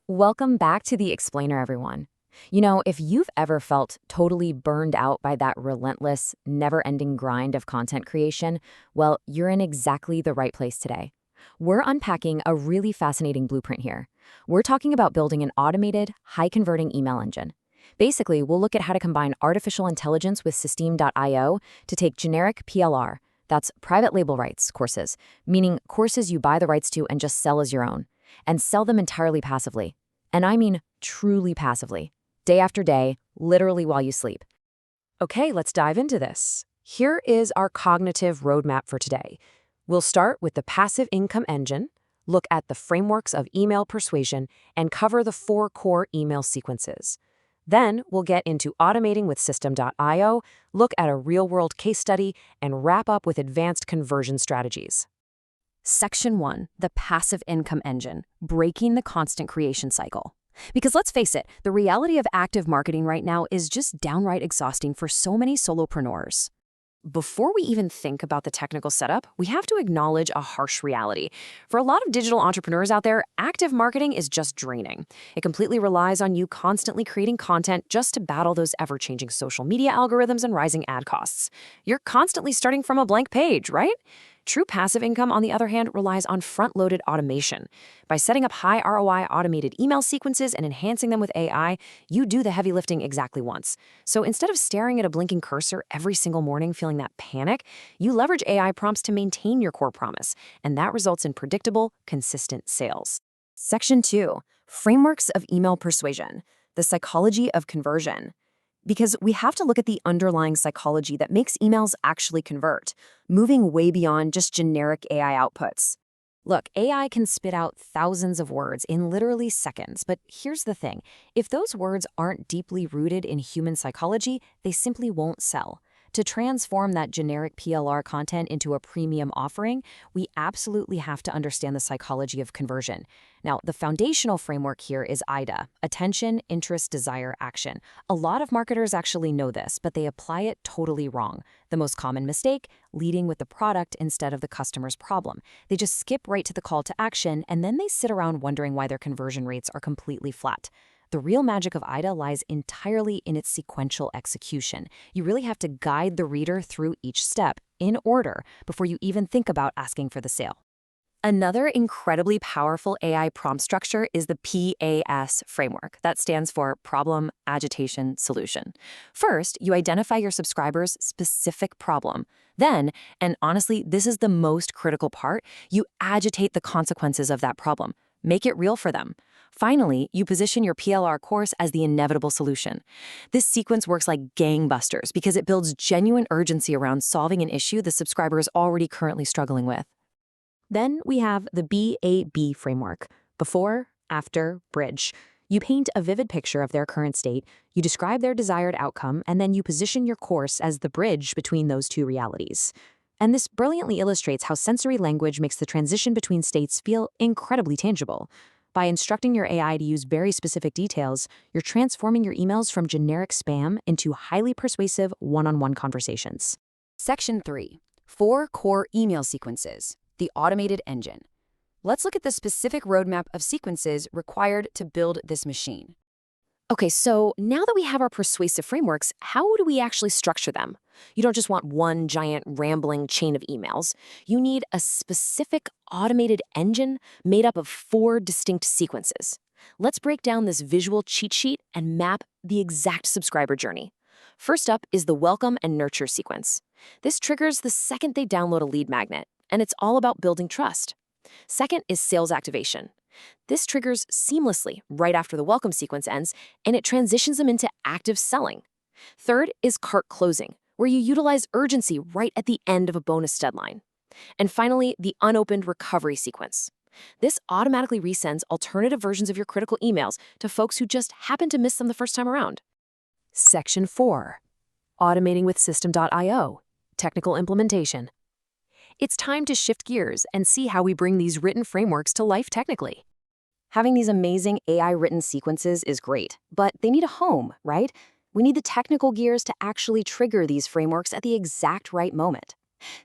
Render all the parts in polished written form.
Welcome back to the Explainer, everyone. If you've ever felt totally burned out by that relentless, never-ending grind of content creation, well, you're in exactly the right place today. We're unpacking a really fascinating blueprint here. We're talking about building an automated, high-converting email engine. Basically, we'll look at how to combine artificial intelligence with Systeme.io to take generic PLR, that's private label rights courses, meaning courses you buy the rights to and just sell as your own, and sell them entirely passively. And I mean truly passively. Day after day, literally while you sleep. Okay, let's dive into this. Here is our cognitive roadmap for today. We'll start with the passive income engine, look at the frameworks of email persuasion, and cover the 4 core email sequences. Then we'll get into automating with Systeme.io, look at a real-world case study, and wrap up with advanced conversion strategies. Section 1, the passive income engine, breaking the constant creation cycle. Because let's face it, the reality of active marketing right now is just downright exhausting for so many solopreneurs. Before we even think about the technical setup, we have to acknowledge a harsh reality. For a lot of digital entrepreneurs out there, active marketing is just draining. It completely relies on you constantly creating content just to battle those ever-changing social media algorithms and rising ad costs. You're constantly starting from a blank page, right? True passive income, on the other hand, relies on front-loaded automation. By setting up high ROI automated email sequences and enhancing them with AI, you do the heavy lifting exactly once. So instead of staring at a blinking cursor every single morning feeling that panic, you leverage AI prompts to maintain your core promise, and that results in predictable, consistent sales. Section 2, frameworks of email persuasion, the psychology of conversion. Because we have to look at the underlying psychology that makes emails actually convert, moving way beyond just generic AI outputs. Look, AI can spit out thousands of words in literally seconds, but here's the thing. If those words aren't deeply rooted in human psychology, they simply won't sell. To transform that generic PLR content into a premium offering, we absolutely have to understand the psychology of conversion. Now, the foundational framework here is IDA, attention, interest, desire, action. A lot of marketers actually know this, but they apply it totally wrong. The most common mistake, leading with the product instead of the customer's problem. They just skip right to the call to action, and then they sit around wondering why their conversion rates are completely flat. The real magic of IDA lies entirely in its sequential execution. You really have to guide the reader through each step, in order, before you even think about asking for the sale. Another incredibly powerful AI prompt structure is the PAS framework. That stands for Problem, Agitation, Solution. First, you identify your subscriber's specific problem. Then, and honestly, this is the most critical part, you agitate the consequences of that problem. Make it real for them. Finally, you position your PLR course as the inevitable solution. This sequence works like gangbusters because it builds genuine urgency around solving an issue the subscriber is already currently struggling with. Then we have the BAB framework, before, after, bridge. You paint a vivid picture of their current state, you describe their desired outcome, and then you position your course as the bridge between those two realities. And this brilliantly illustrates how sensory language makes the transition between states feel incredibly tangible. By instructing your AI to use very specific details, you're transforming your emails from generic spam into highly persuasive one-on-one conversations. Section 3, 4 core email sequences, the automated engine. Let's look at the specific roadmap of sequences required to build this machine. Okay, so now that we have our persuasive frameworks, how do we actually structure them? You don't just want one giant rambling chain of emails. You need a specific automated engine made up of 4 distinct sequences. Let's break down this visual cheat sheet and map the exact subscriber journey. First up is the welcome and nurture sequence. This triggers the second they download a lead magnet, and it's all about building trust. Second is sales activation. This triggers seamlessly right after the welcome sequence ends, and it transitions them into active selling. Third is cart closing, where you utilize urgency right at the end of a bonus deadline. And finally, the unopened recovery sequence. This automatically resends alternative versions of your critical emails to folks who just happen to miss them the first time around. Section 4, automating with Systeme.io, technical implementation. It's time to shift gears and see how we bring these written frameworks to life technically. Having these amazing AI-written sequences is great, but they need a home, right? We need the technical gears to actually trigger these frameworks at the exact right moment.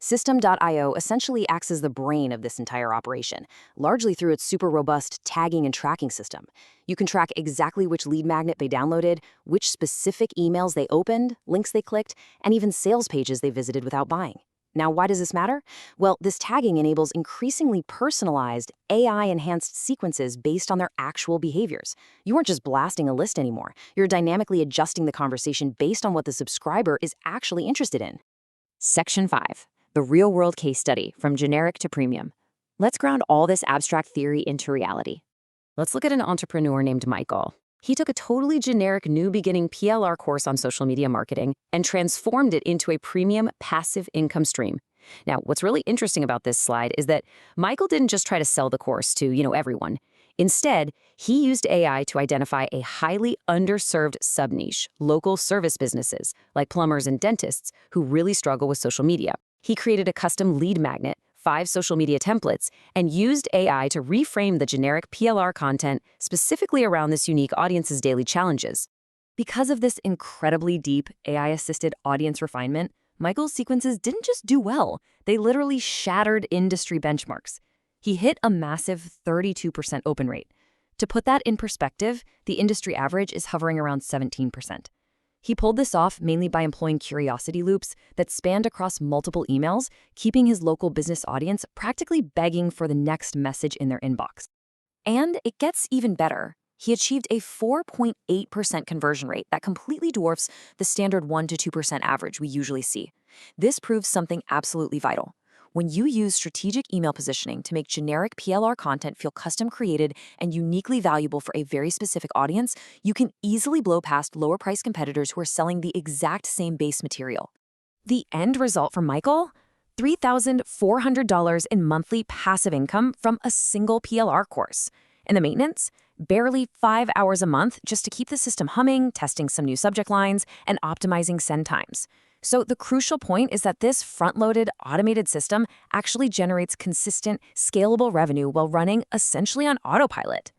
System.io essentially acts as the brain of this entire operation, largely through its super robust tagging and tracking system. You can track exactly which lead magnet they downloaded, which specific emails they opened, links they clicked, and even sales pages they visited without buying. Now, why does this matter? Well, this tagging enables increasingly personalized, AI-enhanced sequences based on their actual behaviors. You aren't just blasting a list anymore. You're dynamically adjusting the conversation based on what the subscriber is actually interested in. Section 5. The real-world case study, from generic to premium. Let's ground all this abstract theory into reality. Let's look at an entrepreneur named Michael. He took a totally generic new beginning PLR course on social media marketing and transformed it into a premium passive income stream. Now, what's really interesting about this slide is that Michael didn't just try to sell the course to, everyone. Instead, he used AI to identify a highly underserved sub-niche, local service businesses like plumbers and dentists who really struggle with social media. He created a custom lead magnet, 5 social media templates, and used AI to reframe the generic PLR content specifically around this unique audience's daily challenges. Because of this incredibly deep AI-assisted audience refinement, Michael's sequences didn't just do well, they literally shattered industry benchmarks. He hit a massive 32% open rate. To put that in perspective, the industry average is hovering around 17%. He pulled this off mainly by employing curiosity loops that spanned across multiple emails, keeping his local business audience practically begging for the next message in their inbox. And it gets even better. He achieved a 4.8% conversion rate that completely dwarfs the standard 1 to 2% average we usually see. This proves something absolutely vital. When you use strategic email positioning to make generic PLR content feel custom created and uniquely valuable for a very specific audience, you can easily blow past lower-priced competitors who are selling the exact same base material. The end result for Michael? $3,400 in monthly passive income from a single PLR course. And the maintenance? Barely 5 hours a month just to keep the system humming, testing some new subject lines, and optimizing send times. So the crucial point is that this front-loaded, automated system actually generates consistent, scalable revenue while running essentially on autopilot.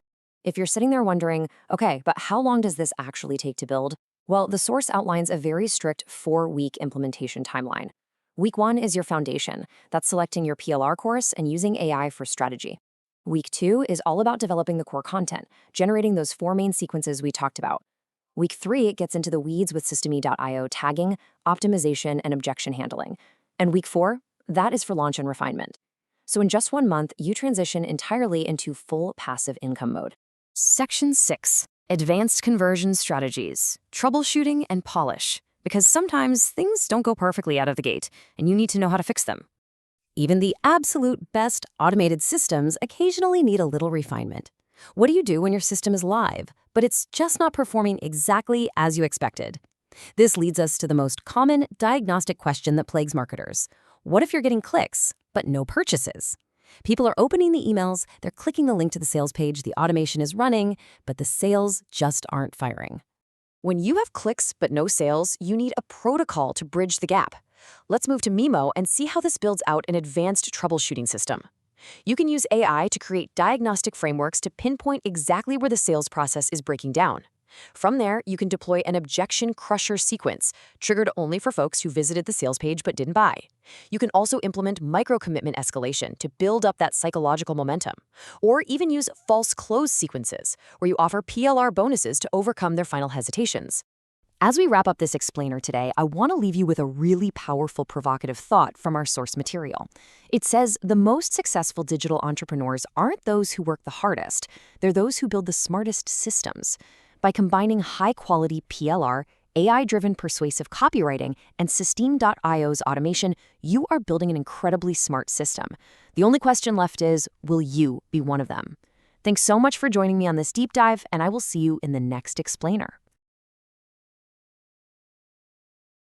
If you're sitting there wondering, okay, but how long does this actually take to build? Well, the source outlines a very strict 4-week implementation timeline. Week 1 is your foundation. That's selecting your PLR course and using AI for strategy. Week 2 is all about developing the core content, generating those 4 main sequences we talked about. Week 3 gets into the weeds with Systeme.io tagging, optimization, and objection handling. And week 4, that is for launch and refinement. So in just 1 month, you transition entirely into full passive income mode. Section 6. Advanced conversion strategies, troubleshooting, and polish. Because sometimes things don't go perfectly out of the gate, and you need to know how to fix them. Even the absolute best automated systems occasionally need a little refinement. What do you do when your system is live, but it's just not performing exactly as you expected? This leads us to the most common diagnostic question that plagues marketers. What if you're getting clicks, but no purchases? People are opening the emails, they're clicking the link to the sales page, the automation is running, but the sales just aren't firing. When you have clicks but no sales, you need a protocol to bridge the gap. Let's move to Mimo and see how this builds out an advanced troubleshooting system. You can use AI to create diagnostic frameworks to pinpoint exactly where the sales process is breaking down. From there, you can deploy an objection crusher sequence, triggered only for folks who visited the sales page but didn't buy. You can also implement micro-commitment escalation to build up that psychological momentum, or even use false close sequences, where you offer PLR bonuses to overcome their final hesitations. As we wrap up this explainer today, I want to leave you with a really powerful provocative thought from our source material. It says the most successful digital entrepreneurs aren't those who work the hardest, they're those who build the smartest systems. By combining high-quality PLR, AI-driven persuasive copywriting, and Systeme.io's automation, you are building an incredibly smart system. The only question left is, will you be one of them? Thanks so much for joining me on this deep dive, and I will see you in the next explainer.